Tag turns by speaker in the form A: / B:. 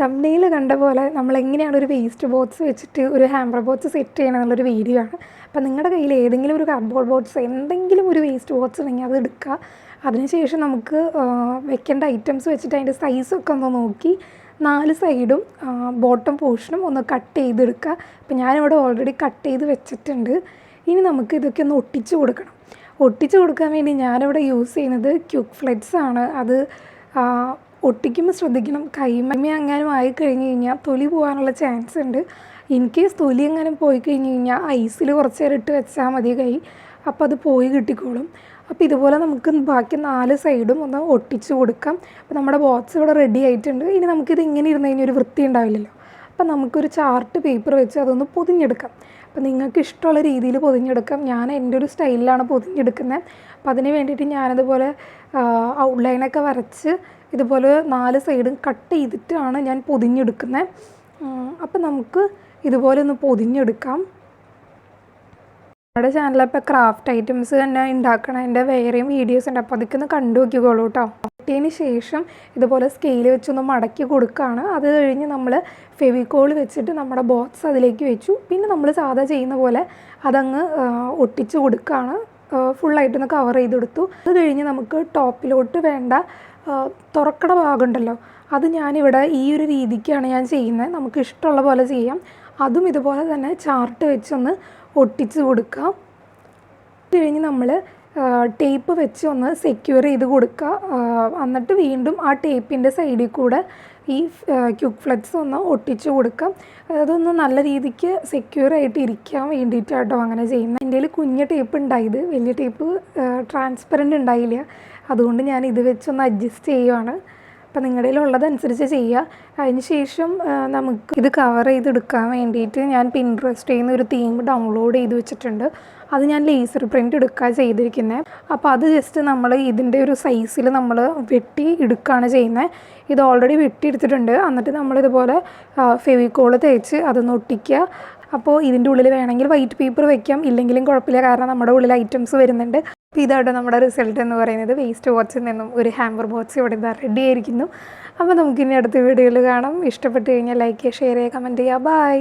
A: Thumbnail കണ്ട പോലെ നമ്മളെങ്ങനെയാണ് ഒരു വേസ്റ്റ് ബോക്സ് വെച്ചിട്ട് ഒരു ഹാമ്പർ ബോക്സ് സെറ്റ് ചെയ്യണം എന്നുള്ളൊരു വീഡിയോ ആണ്. അപ്പോൾ നിങ്ങളുടെ കയ്യിൽ ഏതെങ്കിലും ഒരു കാർഡ്ബോർഡ് ബോക്സ് എന്തെങ്കിലും ഒരു വേസ്റ്റ് ബോക്സ് ഉണ്ടെങ്കിൽ അത് എടുക്കുക. അതിനുശേഷം നമുക്ക് വെക്കേണ്ട ഐറ്റംസ് വെച്ചിട്ട് അതിൻ്റെ സൈസൊക്കെ ഒന്ന് നോക്കി 4 സൈഡും ബോട്ടം പോർഷനും ഒന്ന് കട്ട് ചെയ്തെടുക്കുക. അപ്പോൾ ഞാനിവിടെ ഓൾറെഡി കട്ട് ചെയ്ത് വെച്ചിട്ടുണ്ട്. ഇനി നമുക്ക് ഇതൊക്കെ ഒന്ന് ഒട്ടിച്ച് കൊടുക്കണം. ഒട്ടിച്ച് കൊടുക്കാൻ വേണ്ടി ഞാനിവിടെ യൂസ് ചെയ്യുന്നത് ക്യുക്ക് ഫ്ലെക്സ് ആണ്. അത് ഒട്ടിക്കുമ്പോൾ ശ്രദ്ധിക്കണം, കൈമ എങ്ങാനും ആയിക്കഴിഞ്ഞ് കഴിഞ്ഞാൽ തൊലി പോകാനുള്ള ചാൻസ് ഉണ്ട്. ഇൻ കേസ് തൊലി എങ്ങാനും പോയി കഴിഞ്ഞ് കഴിഞ്ഞാൽ ഐസിൽ കുറച്ച് നേരം ഇട്ട് വെച്ചാൽ മതി കൈ, അപ്പോൾ അത് പോയി കിട്ടിക്കോളും. അപ്പോൾ ഇതുപോലെ നമുക്ക് ബാക്കി 4 സൈഡും ഒന്ന് ഒട്ടിച്ച് കൊടുക്കാം. അപ്പോൾ നമ്മുടെ ബോക്സ് ഇവിടെ റെഡി ആയിട്ടുണ്ട്. ഇനി നമുക്കിത് ഇങ്ങനെ ഇരുന്ന് കഴിഞ്ഞാൽ ഒരു വൃത്തി ഉണ്ടാവില്ലല്ലോ. അപ്പോൾ നമുക്കൊരു ചാർട്ട് പേപ്പർ വെച്ച് അതൊന്ന് പൊതിഞ്ഞെടുക്കാം. അപ്പോൾ നിങ്ങൾക്ക് ഇഷ്ടമുള്ള രീതിയിൽ പൊതിഞ്ഞെടുക്കാം. ഞാൻ എൻ്റെ ഒരു സ്റ്റൈലിലാണ് പൊതിഞ്ഞെടുക്കുന്നത്. അപ്പോൾ അതിന് വേണ്ടിയിട്ട് ഞാനതുപോലെ ഔട്ട്ലൈനൊക്കെ വരച്ച് ഇതുപോലെ 4 സൈഡും കട്ട് ചെയ്തിട്ടാണ് ഞാൻ പൊതിഞ്ഞെടുക്കുന്നത്. അപ്പോൾ നമുക്ക് ഇതുപോലെ ഒന്ന് പൊതിഞ്ഞെടുക്കാം. നമ്മുടെ ചാനലിപ്പോൾ ക്രാഫ്റ്റ് ഐറ്റംസ് തന്നെ ഉണ്ടാക്കണം, എൻ്റെ വേറെയും വീഡിയോസ് ഉണ്ട്. അപ്പോൾ അതൊക്കെ ഒന്ന് കണ്ടു നോക്കിക്കോളൂ കേട്ടോ. പൊട്ടിയതിന് ശേഷം ഇതുപോലെ സ്കെയിൽ വെച്ചൊന്ന് മടക്കി കൊടുക്കുകയാണ്. അത് കഴിഞ്ഞ് നമ്മൾ ഫെവിക്കോൾ വെച്ചിട്ട് നമ്മുടെ ബോക്സ് അതിലേക്ക് വെച്ചു. പിന്നെ നമ്മൾ സാധാ ചെയ്യുന്ന പോലെ അതങ്ങ് ഒട്ടിച്ച് കൊടുക്കുകയാണ്. ഫുള്ളായിട്ടൊന്ന് കവർ ചെയ്തെടുത്തു. അത് കഴിഞ്ഞ് നമുക്ക് ടോപ്പിലോട്ട് വേണ്ട തുറക്കണ ഭാഗമുണ്ടല്ലോ, അത് ഞാനിവിടെ ഈ ഒരു രീതിക്കാണ് ഞാൻ ചെയ്യുന്നത്. നമുക്ക് ഇഷ്ടമുള്ള പോലെ ചെയ്യാം. അതും ഇതുപോലെ തന്നെ ചാർട്ട് വെച്ചൊന്ന് ഒട്ടിച്ച് കൊടുക്കുക. അത് കഴിഞ്ഞ് നമ്മൾ ടേപ്പ് വെച്ച് ഒന്ന് സെക്യൂർ ചെയ്ത് കൊടുക്കുക. എന്നിട്ട് വീണ്ടും ആ ടേപ്പിൻ്റെ സൈഡിൽ കൂടെ ഈ ക്യുക്ക് ഫ്ലെക്സ് ഒന്ന് ഒട്ടിച്ച് കൊടുക്കാം. അതൊന്ന് നല്ല രീതിക്ക് സെക്യൂർ ആയിട്ട് ഇരിക്കാൻ വേണ്ടിയിട്ടാട്ടോ അങ്ങനെ ചെയ്യുന്നത്. എൻ്റെ കയ്യിൽ കുഞ്ഞ ടേപ്പ് ഉണ്ടായത്, വലിയ ടേപ്പ് ട്രാൻസ്പെറൻറ്റ് ഉണ്ടായില്ല. അതുകൊണ്ട് ഞാൻ ഇത് വെച്ചൊന്ന് അഡ്ജസ്റ്റ് ചെയ്യുവാണ്. അപ്പോൾ നിങ്ങളുടെ കയ്യിലുള്ളതനുസരിച്ച് ചെയ്യുക. അതിന് ശേഷം നമുക്ക് ഇത് കവർ ചെയ്തെടുക്കാൻ വേണ്ടിയിട്ട് ഞാൻ പിൻട്രസ്റ്റിൽ നിന്ന് ഒരു തീം ഡൗൺലോഡ് ചെയ്ത് വെച്ചിട്ടുണ്ട്. അത് ഞാൻ ലേസർ പ്രിൻ്റ് എടുക്കുക ചെയ്തിരിക്കുന്നത്. അപ്പോൾ അത് ജസ്റ്റ് നമ്മൾ ഇതിൻ്റെ ഒരു സൈസിൽ നമ്മൾ വെട്ടി എടുക്കുകയാണ് ചെയ്യുന്നത്. ഇത് ഓൾറെഡി വെട്ടിയെടുത്തിട്ടുണ്ട്. എന്നിട്ട് നമ്മളിതുപോലെ ഫെവിക്കോൾ തേച്ച് അതൊന്ന് ഒട്ടിക്കുക. അപ്പോൾ ഇതിൻ്റെ ഉള്ളിൽ വേണമെങ്കിൽ വൈറ്റ് പേപ്പർ വയ്ക്കാം, ഇല്ലെങ്കിലും കുഴപ്പമില്ല, കാരണം നമ്മുടെ ഉള്ളിൽ ഐറ്റംസ് വരുന്നുണ്ട്. അപ്പോൾ ഇതാണ് നമ്മുടെ റിസൾട്ട് എന്ന് പറയുന്നത്. വേസ്റ്റ് ബോക്സിൽ നിന്നും ഒരു ഹാമ്പർ ബോക്സ് ഇവിടെ ഇതാ റെഡി ആയിരിക്കുന്നു. അപ്പോൾ നമുക്കിനി അടുത്ത വീഡിയോയിൽ കാണാം. ഇഷ്ടപ്പെട്ട് കഴിഞ്ഞാൽ ലൈക്ക് ചെയ്യുക, ഷെയർ ചെയ്യുക, കമൻറ്റ് ചെയ്യുക. ബൈ.